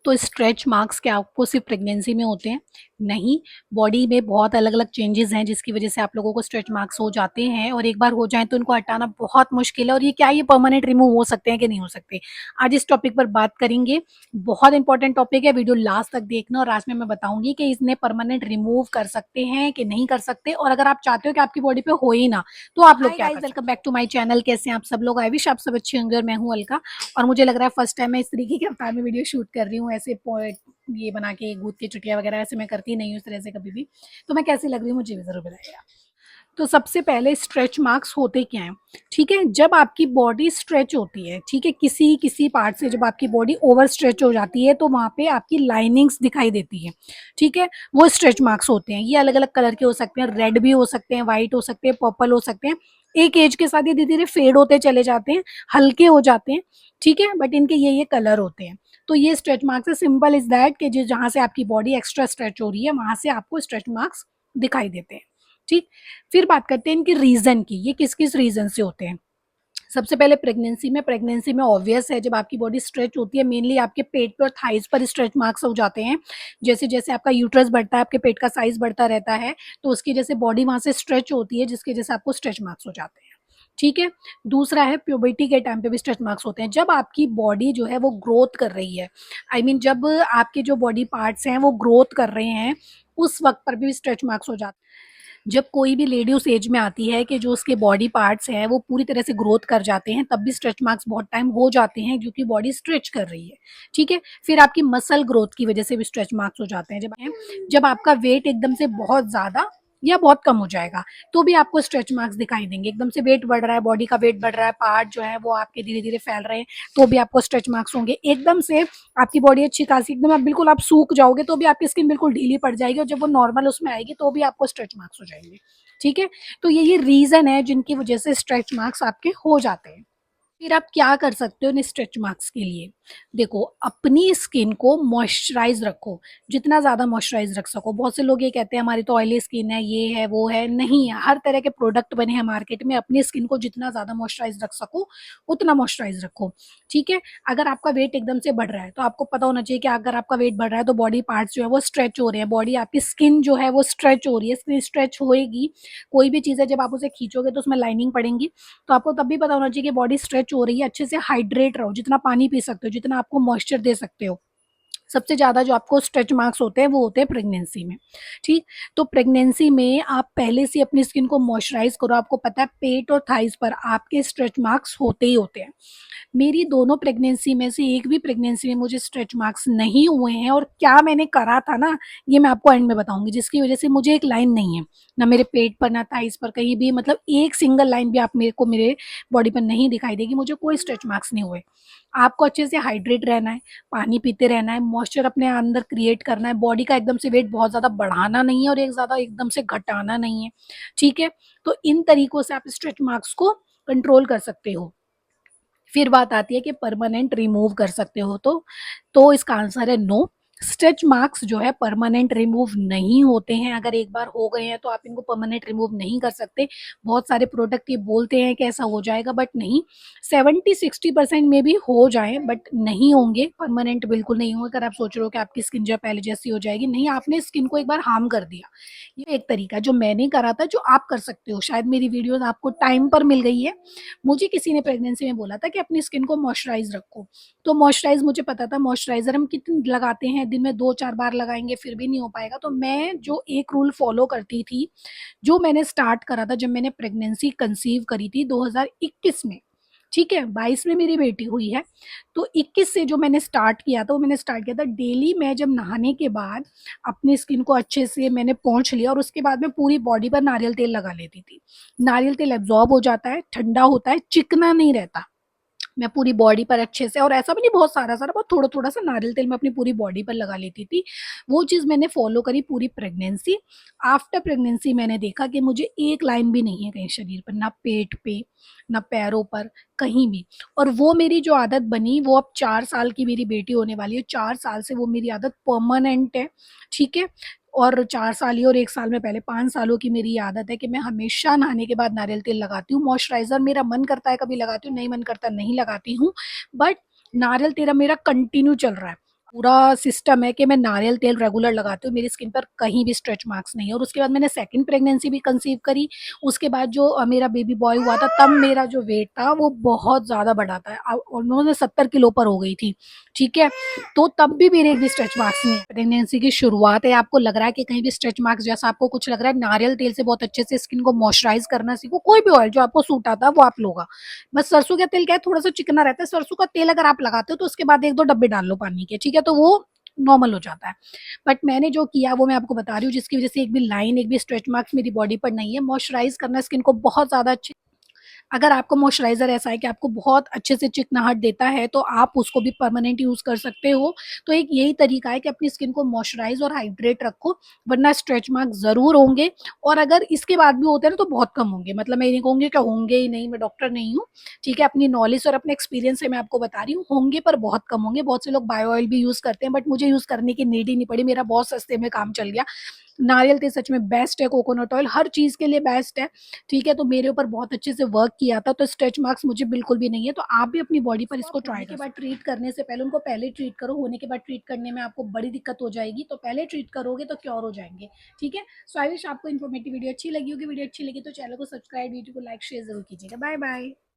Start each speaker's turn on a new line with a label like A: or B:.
A: तो stretch marks क्या आपको सिर्फ प्रेगनेंसी में होते हैं? नहीं, बॉडी में बहुत अलग-अलग चेंजेज़ हैं जिसकी वज़ह से आप लोगों को स्ट्रेच मार्क्स हो जाते हैं और एक बार हो जाएँ तो इनको हटाना बहुत मुश्किल है और ये परमानेंट रिमूव हो सकते हैं कि नहीं हो सकते? आज इस टॉपिक पर बात करेंगे। बहुत इंपॉर्टेंट टॉपिक है, वीडियो लास्ट तक देखना और लास्ट में मैं बताऊँगी कि इन्हें परमानेंट रिमूव कर सकते हैं कि नहीं कर सकते और अगर आप चाहते हो कि आपकी बॉडी पे हो ही ना, तो आप लोग क्या कर सकते हो? Welcome back to my channel. कैसे हैं आप सब लोग? आई विश आप सब अच्छे होंगे और मैं हूँ अलका और मुझे लग रहा है फर्स्ट टाइम मैं इस तरीके के अवतार में वीडियो शूट कर रही हूँ। ऐसे ये बना के गूंथ के चुटिया वगैरह ऐसे मैं करती नहीं हूँ इस तरह से कभी भी। तो मैं कैसी लग रही हूँ मुझे भी ज़रूर बताइएगा। तो सबसे पहले स्ट्रेच मार्क्स होते क्या हैं? ठीक है, जब आपकी बॉडी स्ट्रेच होती है, ठीक है, किसी किसी पार्ट से जब आपकी बॉडी ओवर स्ट्रेच हो जाती है तो वहाँ पे आपकी लाइनिंग्स दिखाई देती है। ठीक है, वो स्ट्रेच मार्क्स होते हैं। ये अलग-अलग कलर के हो सकते हैं, रेड भी हो सकते हैं, व्हाइट हो सकते हैं, पर्पल हो सकते हैं। एक एज के साथ ये धीरे-धीरे फेड होते चले जाते हैं, हल्के हो जाते हैं, ठीक है, बट इनके ये कलर होते हैं। तो ये स्ट्रेच मार्क्स है, सिंपल इज़ दैट कि जहाँ से आपकी बॉडी एक्स्ट्रा स्ट्रेच हो रही है, वहाँ से आपको स्ट्रेच मार्क्स दिखाई देते हैं। ठीक, फिर बात करते हैं इनकी रीज़न की, ये किस-किस रीज़न से होते हैं। सबसे पहले प्रेगनेंसी में ऑब्वियस है जब आपकी बॉडी स्ट्रेच होती है, मेनली आपके पेट पे और थाइज़ पर स्ट्रेच मार्क्स हो जाते हैं। जैसे-जैसे आपका यूट्रस बढ़ता है, आपके पेट का साइज़ बढ़ता रहता है, तो उसकी वजह से बॉडी वहाँ से स्ट्रेच होती है जिसकी वजह से आपको स्ट्रेच मार्क्स हो जाते हैं। ठीक है? दूसरा है प्यूबर्टी के टाइम पे भी स्ट्रेच मार्क्स होते हैं। जब आपकी बॉडी जो है वो ग्रोथ कर रही है, आई मीन जब आपके जो बॉडी पार्ट्स हैं वो ग्रोथ कर रहे हैं, उस वक़्त पर भी स्ट्रेच मार्क्स हो जाते हैं। जब कोई भी लेडी उस एज में आती है कि जो उसके बॉडी पार्ट्स हैं वो पूरी तरह से ग्रोथ कर जाते हैं, तब भी स्ट्रेच मार्क्स बहुत टाइम हो जाते हैं क्योंकि बॉडी स्ट्रेच कर रही है। ठीक है, फिर आपकी मसल ग्रोथ की वजह से भी स्ट्रेच मार्क्स हो जाते हैं। जब आपका वेट एकदम से बहुत ज़्यादा या बहुत कम हो जाएगा तो भी आपको स्ट्रेच मार्क्स दिखाई देंगे। एकदम से वेट बढ़ रहा है, बॉडी का वेट बढ़ रहा है, पार्ट जो है वो आपके धीरे धीरे फैल रहे हैं, तो भी आपको स्ट्रेच मार्क्स होंगे। एकदम से आपकी बॉडी अच्छी खासी एकदम आप सूख जाओगे तो भी आपकी स्किन बिल्कुल ढीली पड़ जाएगी और जब वो नॉर्मल उसमें आएगी तो भी आपको स्ट्रेच मार्क्स हो जाएंगे। ठीक है, तो ये रीजन है जिनकी वजह से स्ट्रेच मार्क्स आपके हो जाते हैं। फिर आप क्या कर सकते हो इन स्ट्रेच मार्क्स के लिए? देखो, अपनी स्किन को मॉइस्चराइज़ रखो, जितना ज़्यादा मॉइस्चराइज़ रख सको। बहुत से लोग ये कहते हैं हमारी तो ऑयली स्किन है, ये है, वो है। नहीं है, हर तरह के प्रोडक्ट बने हैं मार्केट में, अपनी स्किन को जितना ज़्यादा मॉइस्चराइज़ रख सको, उतना मॉइस्चराइज़ रखो। ठीक है? अगर आपका वेट एकदम से बढ़ रहा है, तो आपको पता होना चाहिए कि अगर आपका वेट बढ़ रहा है, तो बॉडी पार्ट्स जो है वो स्ट्रेच हो रहे हैं, बॉडी आपकी स्किन जो है वो स्ट्रेच हो रही है, स्किन स्ट्रेच होएगी। कोई भी चीज़ है जब आप उसे खींचोगे तो उसमें लाइनिंग पड़ेंगी, तो आपको तब भी पता होना चाहिए कि बॉडी स्ट्रेच हो रही है। अच्छे से हाइड्रेट रहो, जितना पानी पी सकते हो, जितना आपको मॉइस्चर दे सकते हो। सबसे ज़्यादा जो आपको स्ट्रेच मार्क्स होते हैं वो होते हैं प्रेगनेंसी में। ठीक, तो प्रेगनेंसी में आप पहले से अपनी स्किन को मॉइस्चराइज करो। आपको पता है पेट और थाइज पर आपके स्ट्रेच मार्क्स होते ही होते हैं। मेरी दोनों प्रेगनेंसी में से एक भी प्रेगनेंसी में मुझे स्ट्रेच मार्क्स नहीं हुए हैं और क्या मैंने करा था ना, ये मैं आपको एंड में बताऊंगी, जिसकी वजह से मुझे एक लाइन नहीं है, ना मेरे पेट पर ना थाइस पर, कहीं भी, मतलब एक सिंगल लाइन भी आप मेरे को मेरे बॉडी पर नहीं दिखाई देगी। मुझे कोई स्ट्रेच मार्क्स नहीं हुए। आपको अच्छे से हाइड्रेट रहना है, पानी पीते रहना है, मॉइस्चर अपने अंदर क्रिएट करना है, बॉडी का एकदम से वेट बहुत ज़्यादा बढ़ाना नहीं है और एक ज़्यादा एकदम से घटाना नहीं है। ठीक है, तो इन तरीकों से आप स्ट्रेच मार्क्स को कंट्रोल कर सकते हो। फिर बात आती है कि परमानेंट रिमूव कर सकते हो तो इसका आंसर है नो। स्ट्रेच मार्क्स जो है परमानेंट रिमूव नहीं होते हैं। अगर एक बार हो गए हैं तो आप इनको परमानेंट रिमूव नहीं कर सकते। बहुत सारे प्रोडक्ट ये बोलते हैं कि ऐसा हो जाएगा, बट नहीं। 70-60% में भी हो जाए बट नहीं होंगे, परमानेंट बिल्कुल नहीं होंगे। अगर आप सोच रहे हो कि आपकी स्किन जो है पहले जैसी हो जाएगी, नहीं, आपने स्किन को एक बार हार्म कर दिया। ये एक तरीका जो मैंने करा था, जो आप कर सकते हो। शायद मेरी वीडियोस आपको टाइम पर मिल गई है। मुझे किसी ने प्रेगनेंसी में बोला था कि अपनी स्किन को मॉइस्चराइज रखो, तो मॉइस्चराइज मुझे पता था मॉइस्चराइजर हम कितने लगाते हैं, दिन में 2-4 बार लगाएंगे फिर भी नहीं हो पाएगा। तो मैं जो एक रूल फॉलो करती थी, जो मैंने स्टार्ट करा था जब मैंने प्रेगनेंसी कंसीव करी थी 2021 में, ठीक है, 22 में मेरी बेटी हुई है, तो 21 से जो मैंने स्टार्ट किया था, वो मैंने स्टार्ट किया था डेली मैं जब नहाने के बाद अपनी स्किन को अच्छे से मैंने पोंछ लिया और उसके बाद मैं पूरी बॉडी पर नारियल तेल लगा लेती थी। नारियल तेल एब्जॉर्ब हो जाता है, ठंडा होता है, चिकना नहीं रहता। मैं पूरी बॉडी पर अच्छे से, और ऐसा भी नहीं बहुत सारा-सारा, बहुत थोड़ा-थोड़ा सा नारियल तेल मैं अपनी पूरी बॉडी पर लगा लेती थी। वो चीज़ मैंने फ़ॉलो करी पूरी प्रेगनेंसी। आफ्टर प्रेगनेंसी मैंने देखा कि मुझे एक लाइन भी नहीं है कहीं शरीर पर, ना पेट पे, ना पैरों पर, कहीं भी। और वो मेरी जो आदत बनी, वो अब 4 साल की मेरी बेटी होने वाली है, 4 साल से वो मेरी आदत परमानेंट है, ठीक है? और 4 साल ही और 1 साल में पहले 5 सालों की मेरी ये आदत है कि मैं हमेशा नहाने के बाद नारियल तेल लगाती हूँ। मॉइस्चराइज़र मेरा मन करता है कभी लगाती हूँ, नहीं मन करता नहीं लगाती हूँ, बट नारियल तेल मेरा कंटिन्यू चल रहा है। पूरा सिस्टम है कि मैं नारियल तेल रेगुलर लगाती हूँ, मेरी स्किन पर कहीं भी स्ट्रेच मार्क्स नहीं है। और उसके बाद मैंने सेकंड प्रेगनेंसी भी कंसीव करी, उसके बाद जो मेरा बेबी बॉय हुआ था, तब मेरा जो वेट था वो बहुत ज़्यादा बढ़ा था, ऑलमोस्ट मैं 70 किलो पर हो गई थी, ठीक है? तो तब भी मेरे एक भी स्ट्रेच मार्क्स नहीं है। प्रेगनेंसी की शुरुआत है, आपको लग रहा है कि कहीं भी स्ट्रेच मार्क्स जैसा आपको कुछ लग रहा है, नारियल तेल से बहुत अच्छे से स्किन को मॉइस्चराइज़ करना सीखो, कोई भी ऑयल जो आपको सूट आता है वो आप लोगा। बस सरसों का तेल क्या है, थोड़ा-सा चिकना रहता है, सरसों का तेल अगर आप लगाते हो तो उसके बाद 1-2 डब्बे डाल लो पानी के, ठीक है? तो वो नॉर्मल हो जाता है। बट मैंने जो किया वो मैं आपको बता रही हूँ, जिसकी वज़ह से एक भी लाइन, एक भी स्ट्रेच मार्क्स मेरी बॉडी पर नहीं है। मॉइस्चराइज़ करना स्किन को बहुत ज़्यादा अच्छे, अगर आपको मॉइस्चराइज़र ऐसा है कि आपको बहुत अच्छे से चिकनाहट देता है, तो आप उसको भी परमानेंट यूज़ कर सकते हो। तो एक यही तरीका है कि अपनी स्किन को मॉइस्चराइज़ और हाइड्रेट रखो, वरना स्ट्रेच मार्क्स ज़रूर होंगे। और अगर इसके बाद भी होते हैं ना, तो बहुत कम होंगे। मतलब मैं ये नहीं कहूँगी कि होंगे ही नहीं, मैं डॉक्टर नहीं हूँ, ठीक है? अपनी नॉलेज और अपने एक्सपीरियंस से मैं आपको बता रही हूँ, होंगे पर बहुत कम होंगे। बहुत से लोग बायो ऑयल भी यूज़ करते हैं, बट मुझे यूज़ करने की नीड ही नहीं पड़ी, मेरा बहुत सस्ते में काम चल गया। नारियल तेल सच में बेस्ट है, कोकोनट ऑयल हर चीज़ के लिए बेस्ट है, ठीक है? तो मेरे ऊपर बहुत अच्छे से वर्क किया था, तो स्ट्रेच मार्क्स मुझे बिल्कुल भी नहीं है। तो आप भी अपनी बॉडी पर इसको ट्राई के बाद ट्रीट करने से पहले उनको पहले ट्रीट करो, होने के बाद ट्रीट करने में आपको बड़ी दिक्कत हो जाएगी, तो पहले ट्रीट करोगे तो क्योर हो जाएँगे, ठीक है? सो आई विश आपको इन्फॉर्मेटिव वीडियो अच्छी लगी होगी। वीडियो अच्छी लगी तो चैनल को सब्सक्राइब, वीडियो को लाइक, शेयर ज़रूर कीजिएगा। Bye bye.